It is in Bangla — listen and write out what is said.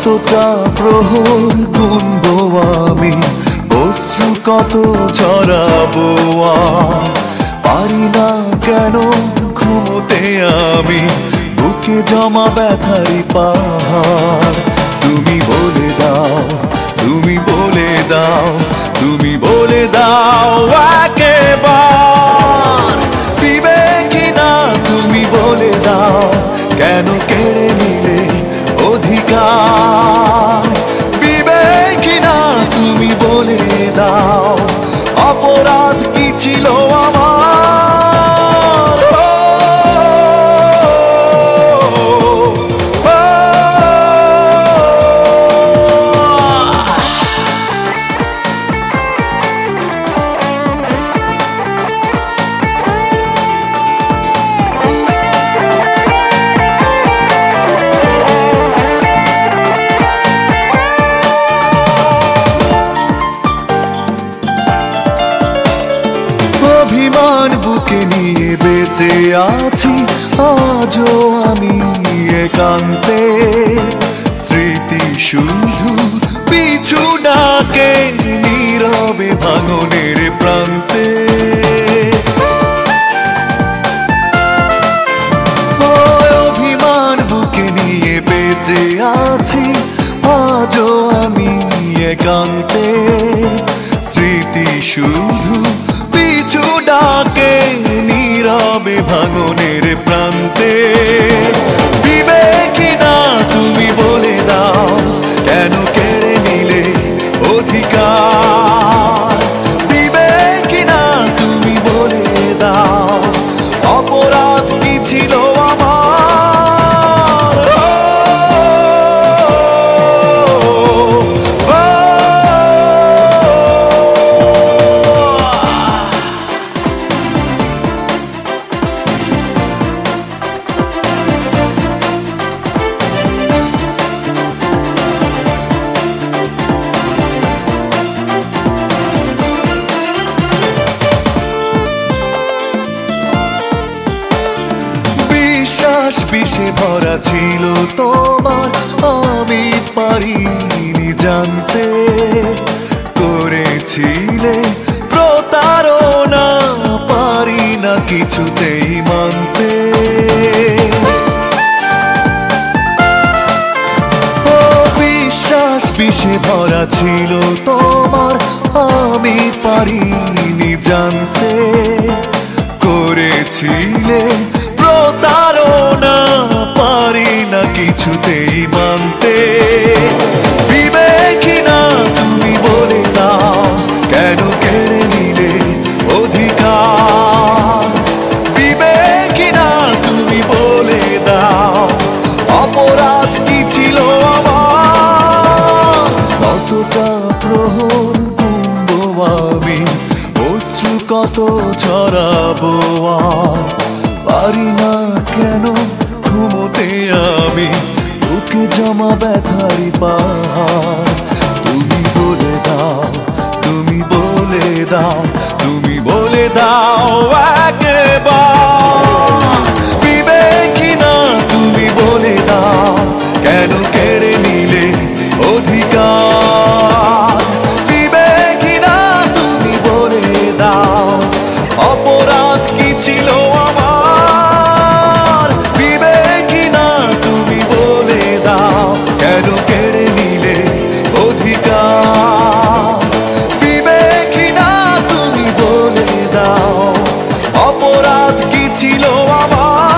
কতটা প্রহর গুনবো আমি, অশ্রু কত ঝরাবো আর পারি না কেন ঘুমোতে আমি, বুকে জমা ব্যথারি পাহাড়। তুমি বলে দাও, তুমি বলে দাও, তুমি বলে দাও একেবার, দিবে কিনা তুমি বলে দাও, কেন কেড়ে নিলে অধিকার? দিবে কিনা তুমি বলে দাও, অপরাধ কি ছিল আমার? অভিমান বুকে নিয়ে বেঁচে আছি আজও আমি একান্তে, স্মৃতি শুধু পিছু ডাকে নীরবে ভাঙনের প্রান্তে। অভিমান বুকে নিয়ে বেঁচে আছি আজও আমি একান্তে, স্মৃতি শুধু পিছু ডাকে নীরবে ভাঙনের প্রান্তে। দিবে কিনা তুমি বলে দাও, কেন কেড়ে নিলে অধিকার? দিবে কিনা তুমি বলে দাও, অপরাধ কি ছিল আমার? বিশ্বাস বিষে ভরা ছিল তোমার, আমি পারিনি জানতে, করেছিলে প্রতারণা, পারি না কিছুতেই মানতে। ও বিশ্বাস বিষে ভরা ছিল তোমার, আমি পারিনি জানতে, করেছিলে প্রতারণা, পারি না কিছুতেই মানতে। দিবে কিনা তুমি বলে দাও, কেন কেড়ে নিলে অধিকার? দিবে কিনা তুমি বলে দাও, অপরাধ কি ছিল আমার? কতটা প্রহর গুনবো আমি, অশ্রু কত ঝরাবো আর পারি না কেন ঘুমোতে আমি, বুকে জমা ব্যথারি পাহাড়। তুমি বলে দাও, তুমি বলে দাও, তুমি বলে দাও একেবার, দিবে কিনা তুমি বলে দাও, কেন কেড়ে নিলে অধিকার? দিবে কিনা তুমি বলে দাও, অপরাধ কি ছিল আমার? দিবে কিনা তুমি বলে দাও, কেন কেড়ে নিলে অধিকার? দিবে কিনা তুমি বলে দাও, অপরাধ কি ছিল আমার?